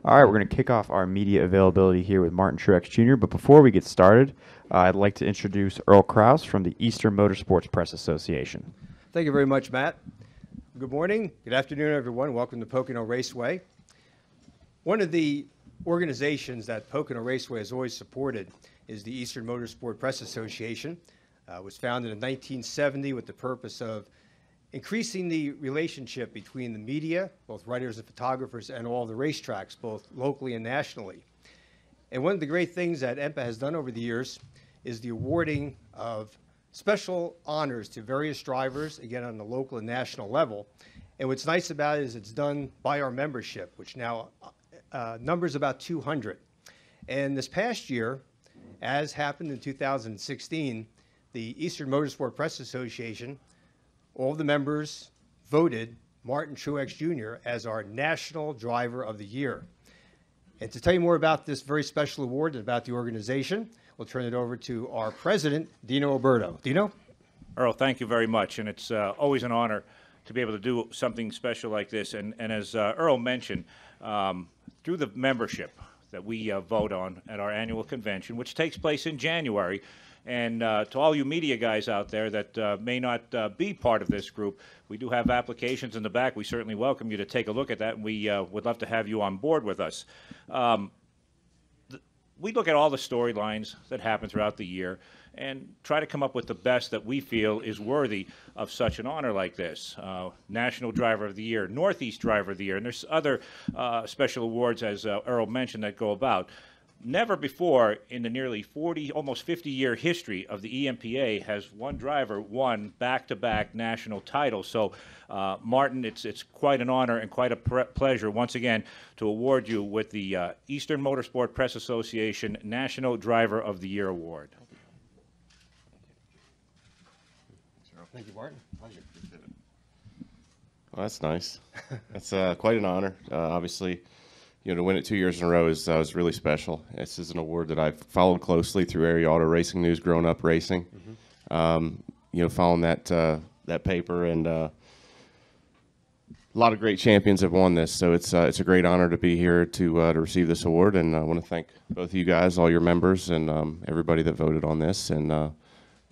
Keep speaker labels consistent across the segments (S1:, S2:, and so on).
S1: All right, we're going to kick off our media availability here with Martin Truex Jr. But before we get started, I'd like to introduce Earl Krause from the Eastern Motorsports Press Association.
S2: Thank you very much, Matt. Good morning, good afternoon, everyone. Welcome to Pocono Raceway. One of the organizations that Pocono Raceway has always supported is the Eastern Motorsport Press Association. It was founded in 1970 with the purpose of increasing the relationship between the media, both writers and photographers, and all the racetracks, both locally and nationally. And one of the great things that EMPA has done over the years is the awarding of special honors to various drivers, again, on the local and national level. And what's nice about it is it's done by our membership, which now numbers about 200. And this past year, as happened in 2016, the Eastern Motorsport Press Association, all the members voted Martin Truex Jr. as our National Driver of the Year. And to tell you more about this very special award and about the organization, we'll turn it over to our president, Dino Alberto. Dino?
S3: Earl, thank you very much, and it's always an honor to be able to do something special like this. And as Earl mentioned, through the membership that we vote on at our annual convention, which takes place in January, and to all you media guys out there that may not be part of this group, we do have applications in the back. We certainly welcome you to take a look at that, and we would love to have you on board with us. We look at all the storylines that happen throughout the year and try to come up with the best that we feel is worthy of such an honor like this. National Driver of the Year, Northeast Driver of the Year, and there's other special awards, as Earl mentioned, that go about. Never before in the nearly 40, almost 50-year history of the EMPA has one driver won back-to-back national titles. So, Martin, it's quite an honor and quite a pleasure once again to award you with the Eastern Motorsport Press Association National Driver of the Year Award.
S2: Thank you, Martin. Pleasure.
S4: Well, that's nice. That's quite an honor. Obviously, you know, to win it 2 years in a row is really special. This is an award that I've followed closely through Area Auto Racing News, growing up racing. You know, following that paper, and a lot of great champions have won this. So it's a great honor to be here to receive this award, and I want to thank both of you guys, all your members, and everybody that voted on this, and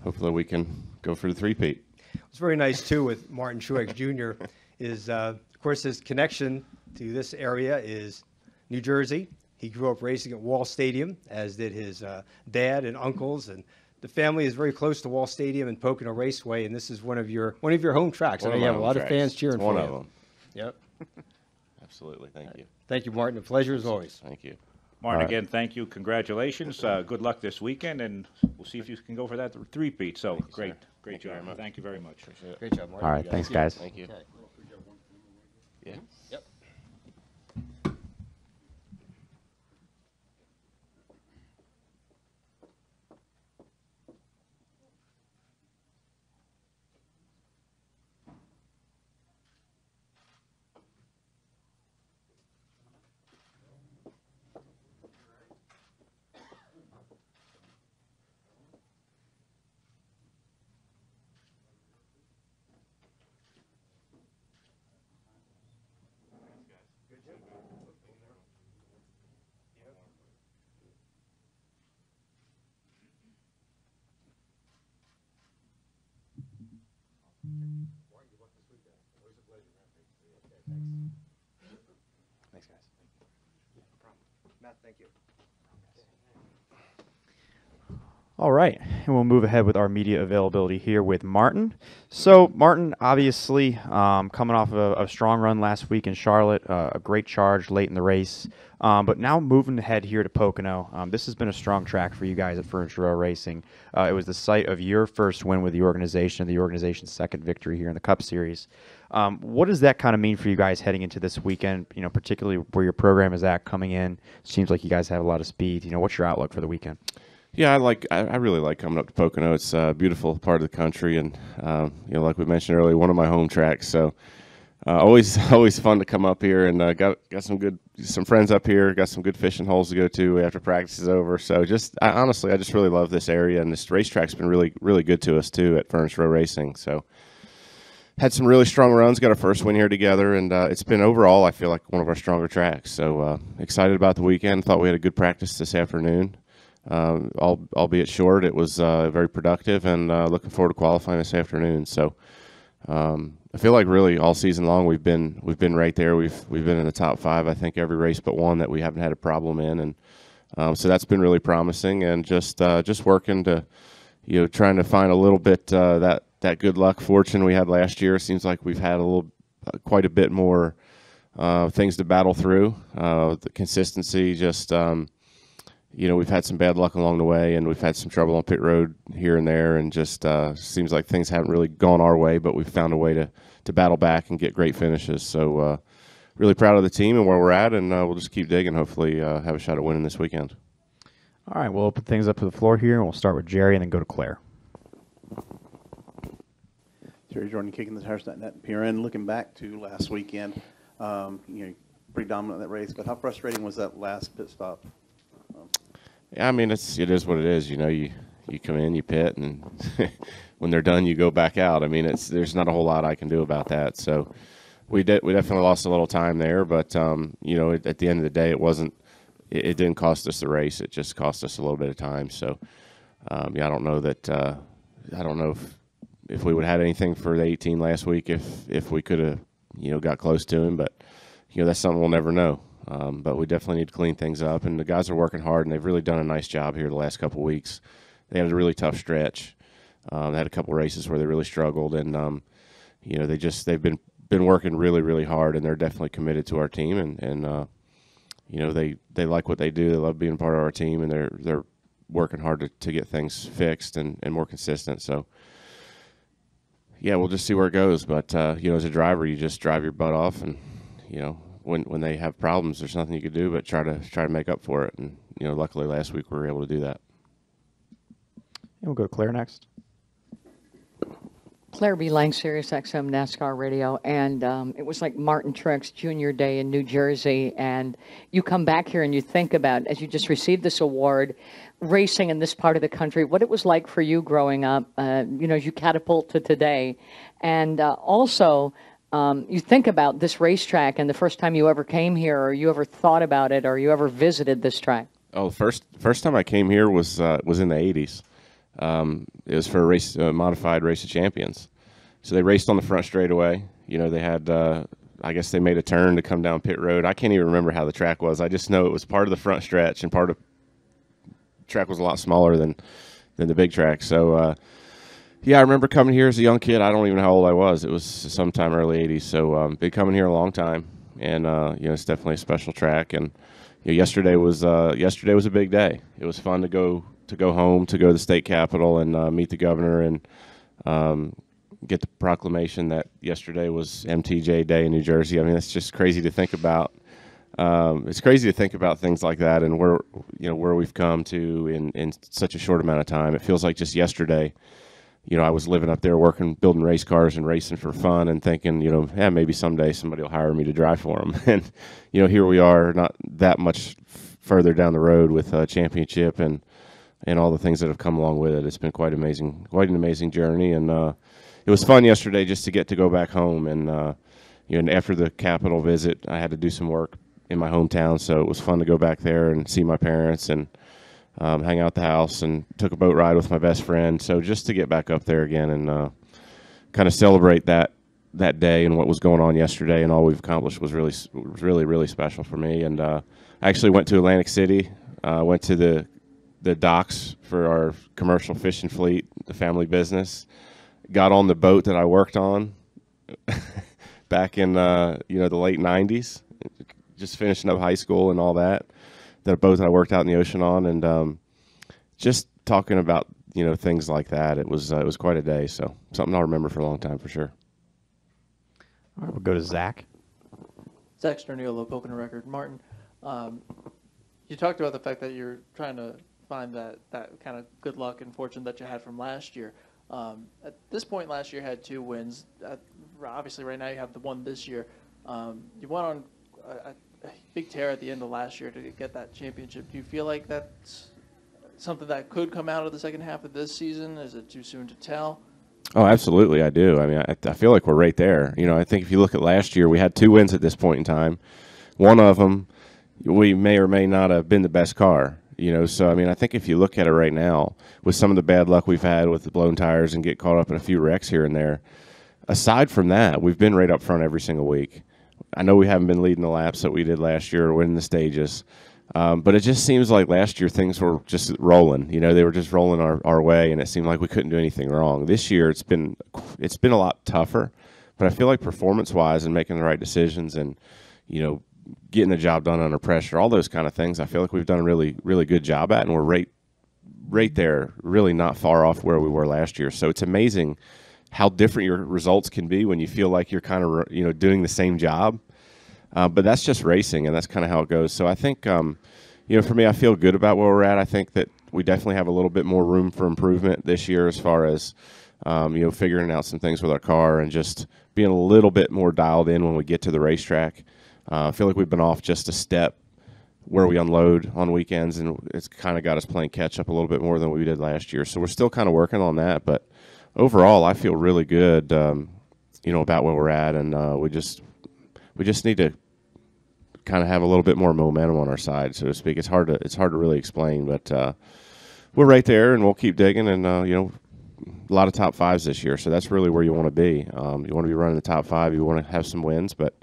S4: hopefully we can go for the three-peat.
S2: What's very nice, too, with Martin Truex Jr. is, of course, his connection to this area is New Jersey. He grew up racing at Wall Stadium, as did his dad and uncles, and the family is very close to Wall Stadium and Pocono Raceway, and this is one of your home tracks. I know you have a lot of fans cheering for you.
S4: One of them.
S2: Yep.
S4: Absolutely. Thank you.
S2: Thank you, Martin. A pleasure as always.
S4: Thank you.
S3: Martin, again, thank you. Congratulations. Good luck this weekend, and we'll see if you can go for that three-peat. So, great job. Thank you very much.
S2: Great job, Martin.
S1: All right, thanks, guys.
S4: Thank you.
S2: Okay.
S4: Yeah.
S2: Yep. Thanks, guys. No problem. Matt, thank you.
S1: All right, and we'll move ahead with our media availability here with Martin. So, Martin, obviously, coming off of a strong run last week in Charlotte, a great charge late in the race, but now moving ahead here to Pocono. This has been a strong track for you guys at Furniture Row Racing. It was the site of your first win with the organization's second victory here in the Cup Series. What does that kind of mean for you guys heading into this weekend, you know, particularly where your program is at coming in? Seems like you guys have a lot of speed. You know, what's your outlook for the weekend?
S4: Yeah, I really like coming up to Pocono. It's a beautiful part of the country, and you know, like we mentioned earlier, one of my home tracks. So always fun to come up here, and got some friends up here. Got some good fishing holes to go to after practice is over. So honestly, I just really love this area, and this racetrack's been really good to us too at Furniture Row Racing. So had some really strong runs, got our first win here together, and it's been overall, I feel like, one of our stronger tracks. So excited about the weekend. Thought we had a good practice this afternoon. Albeit short, it was very productive, and looking forward to qualifying this afternoon. So I feel like really all season long we've been right there. We've been in the top 5, I think, every race but one that we haven't had a problem in, and so that's been really promising. And just working to, trying to find a little bit that good luck fortune we had last year. Seems like we've had quite a bit more things to battle through. The consistency, just we've had some bad luck along the way, and we've had some trouble on pit road here and there, and just seems like things haven't really gone our way, but we've found a way to battle back and get great finishes. So really proud of the team and where we're at, and we'll just keep digging. Hopefully have a shot at winning this weekend.
S1: All right, we'll open things up to the floor here, and we'll start with Jerry and then go to Claire.
S5: Jerry Jordan, Kicking the Tires.net. PRN, looking back to last weekend, pretty dominant in that race, but how frustrating was that last pit stop?
S4: Yeah, I mean, it is what it is. You come in, you pit, and when they're done, you go back out. I mean, there's not a whole lot I can do about that. So we definitely lost a little time there, but at the end of the day, it didn't cost us the race. It just cost us a little bit of time. So I don't know that I don't know if we would have had anything for the 18 last week if we could have got close to him, but that's something we'll never know. But we definitely need to clean things up, and the guys are working hard, and they've really done a nice job here the last couple of weeks. They had a really tough stretch. They had a couple of races where they really struggled, and they've been working really, really hard, and they're definitely committed to our team, and they like what they do. They love being part of our team, and they're working hard to get things fixed and more consistent. So yeah, we'll just see where it goes. But as a driver, you just drive your butt off, and when they have problems, there's nothing you can do but try to make up for it. And luckily last week we were able to do that.
S1: And we'll go to Claire next.
S6: Claire B. Lang, Sirius XM NASCAR Radio, and it was like Martin Truex Jr. Day in New Jersey, and you come back here and you think about, as you just received this award, racing in this part of the country, what it was like for you growing up, as you catapult to today, and also you think about this racetrack and the first time you ever came here, or you ever thought about it, or you ever visited this track.
S4: Oh, first time I came here was in the 80s. It was for a modified race of champions. So they raced on the front straightaway. They had, I guess they made a turn to come down pit road. I can't even remember how the track was. I just know it was part of the front stretch, and part of the track was a lot smaller than the big track. So, yeah, I remember coming here as a young kid. I don't even know how old I was. It was sometime early 80s. So been coming here a long time, and it's definitely a special track. And yesterday was a big day. It was fun to go home, to go to the state capitol and meet the governor and get the proclamation that yesterday was MTJ Day in New Jersey. I mean, it's just crazy to think about. It's crazy to think about things like that and where we've come to in such a short amount of time. It feels like just yesterday, I was living up there building race cars and racing for fun and thinking, maybe someday somebody will hire me to drive for them. And, here we are, not that much further down the road with a championship and all the things that have come along with it. It's been quite an amazing journey. And it was fun yesterday just to go back home. And, and after the Capitol visit, I had to do some work in my hometown. So it was fun to go back there and see my parents and hang out at the house, and took a boat ride with my best friend. So just to get back up there again and kind of celebrate that day and what was going on yesterday and all we've accomplished was really, really special for me. And I actually went to Atlantic City, went to the docks for our commercial fishing fleet, the family business, got on the boat that I worked on back in the late 90s, just finishing up high school and all that. The boat that I worked out in the ocean on, and just talking about things like that. It was quite a day, so something I'll remember for a long time for sure.
S1: All right, we'll go to Zach.
S7: Zach Sterniolo, Pocono Record. Martin, you talked about the fact that you're trying to find that kind of good luck and fortune that you had from last year. At this point last year, you had 2 wins. Obviously, right now you have the one this year. You went on a big tear at the end of last year to get that championship. Do you feel like that's something that could come out of the second half of this season? Is it too soon to tell?
S4: Oh, absolutely, I do. I mean, I feel like we're right there. You know, I think if you look at last year, we had 2 wins at this point in time. One of them, we may or may not have been the best car. You know, so I mean, I think if you look at it right now, with some of the bad luck we've had with the blown tires and get caught up in a few wrecks here and there, aside from that, we've been right up front every single week. I know we haven't been leading the laps that we did last year or winning the stages. But it just seems like last year things were just rolling. You know, they were just rolling our way, and it seemed like we couldn't do anything wrong. This year it's been a lot tougher, but I feel like performance-wise and making the right decisions and, you know, getting the job done under pressure, all those kind of things, I feel like we've done a really, really good job at, and we're right there, really not far off where we were last year. So it's amazing how different your results can be when you feel like you're kind of, you know, doing the same job. But that's just racing, and that's kind of how it goes. So I think, you know, for me, I feel good about where we're at. I think that we definitely have a little bit more room for improvement this year as far as, you know, figuring out some things with our car and just being a little bit more dialed in when we get to the racetrack. I feel like we've been off just a step where we unload on weekends, and it's kind of got us playing catch-up a little bit more than we did last year. So we're still kind of working on that. But overall, I feel really good, you know, about where we're at, and we just need to kind of have a little bit more momentum on our side, so to speak. It's hard to really explain, but we're right there, and we'll keep digging. And you know, a lot of top fives this year, so that's really where you want to be. You want to be running the top 5. You want to have some wins, but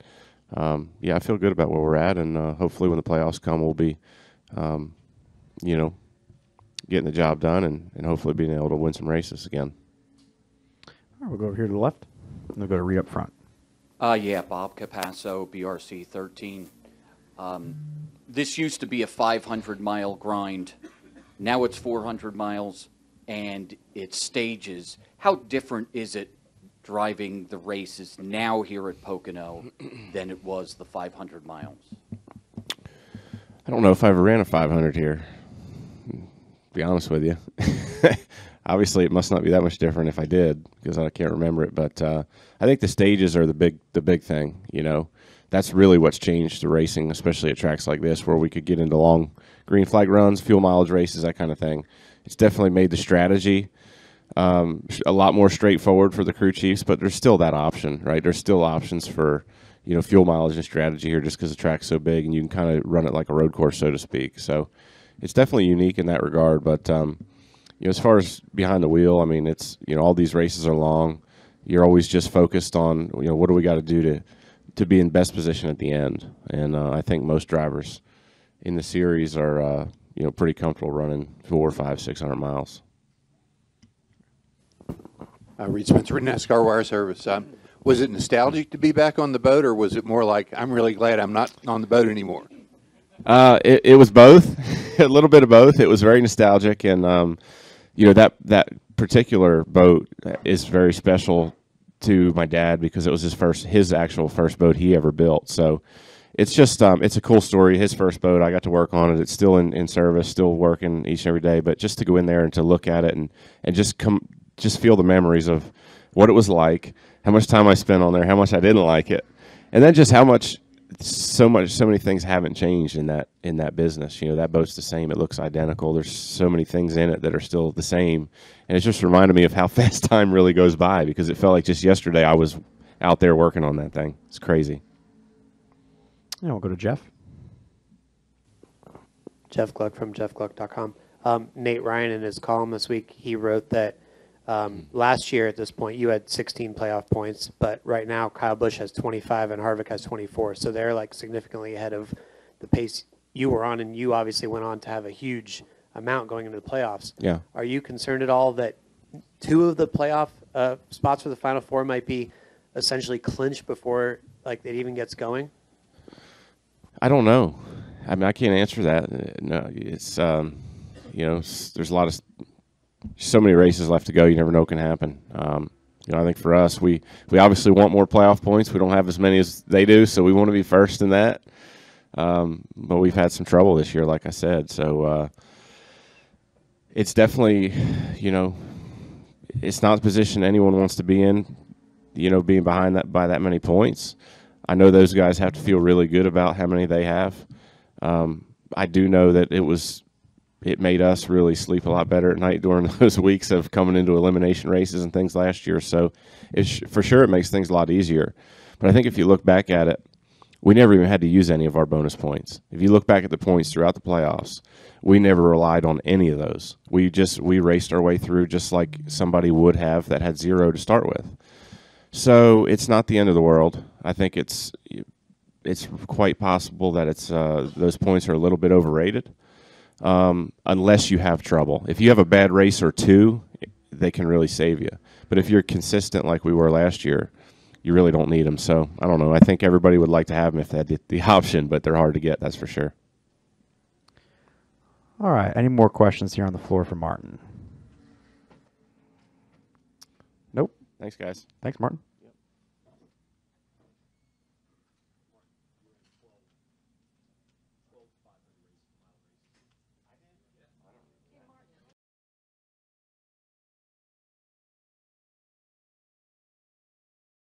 S4: yeah, I feel good about where we're at, and hopefully when the playoffs come, we'll be, you know, getting the job done and hopefully being able to win some races again.
S1: All right, we'll go over here to the left, and we'll go to Reed up front.
S8: Yeah, Bob Capasso, BRC 13. This used to be a 500-mile grind. Now it's 400 miles, and it's stages. How different is it driving the races now here at Pocono than it was the 500 miles?
S4: I don't know if I ever ran a 500 here, to be honest with you. Obviously, it must not be that much different if I did, because I can't remember it. But I think the stages are the big thing, you know. That's really what's changed the racing, especially at tracks like this, where we could get into long green flag runs, fuel mileage races, that kind of thing. It's definitely made the strategy a lot more straightforward for the crew chiefs, but there's still that option, right? There's still options for, you know, fuel mileage and strategy here just because the track's so big and you can kind of run it like a road course, so to speak. So it's definitely unique in that regard. But, you know, as far as behind the wheel, I mean, it's, you know, all these races are long. You're always just focused on, you know, what do we got to do to be in best position at the end. And I think most drivers in the series are, you know, pretty comfortable running 400, 500, 600 miles.
S9: Reed Spencer with NASCAR Wire Service. Was it nostalgic to be back on the boat, or was it more like, I'm really glad I'm not on the boat anymore?
S4: It was both, a little bit of both. It was very nostalgic, and you know, that particular boat is very special to my dad because it was his actual first boat he ever built. So it's just it's a cool story. His first boat, I got to work on it. It's still in service, still working each and every day. But just to go in there and to look at it and just feel the memories of what it was like, how much time I spent on there, how much I didn't like it, and then just how much so many things haven't changed in that business. You know, that boat's the same. It looks identical. There's so many things in it that are still the same, and it just reminded me of how fast time really goes by because it felt like just yesterday I was out there working on that thing. It's crazy.
S1: Yeah, we'll go to Jeff.
S10: Jeff Gluck from jeffgluck.com. Nate Ryan, in his column this week, he wrote that last year at this point you had 16 playoff points, but right now Kyle Busch has 25 and Harvick has 24. So they're like significantly ahead of the pace you were on, and you obviously went on to have a huge amount going into the playoffs.
S4: Yeah.
S10: Are you concerned at all that 2 of the playoff spots for the Final Four might be essentially clinched before like it even gets going?
S4: I don't know. I mean, I can't answer that. No, it's you know, there's so many races left to go. You never know what can happen. You know, I think for us, we obviously want more playoff points. We don't have as many as they do, so we want to be first in that. But we've had some trouble this year, like I said. So it's definitely, you know, it's not the position anyone wants to be in, you know, being behind that by that many points. I know those guys have to feel really good about how many they have. I do know that it was it made us really sleep a lot better at night during those weeks of coming into elimination races and things last year. So for sure it makes things a lot easier. But I think if you look back at it, we never even had to use any of our bonus points. If you look back at the points throughout the playoffs, we never relied on any of those. We raced our way through just like somebody would have that had 0 to start with. So it's not the end of the world. I think it's quite possible that those points are a little bit overrated, unless you have trouble. If you have a bad race or two, they can really save you. But if you're consistent like we were last year, you really don't need them. So I don't know. I think everybody would like to have them if they had the option, but they're hard to get, that's for sure.
S1: All right. Any more questions here on the floor for Martin? Nope.
S4: Thanks, guys.
S1: Thanks, Martin.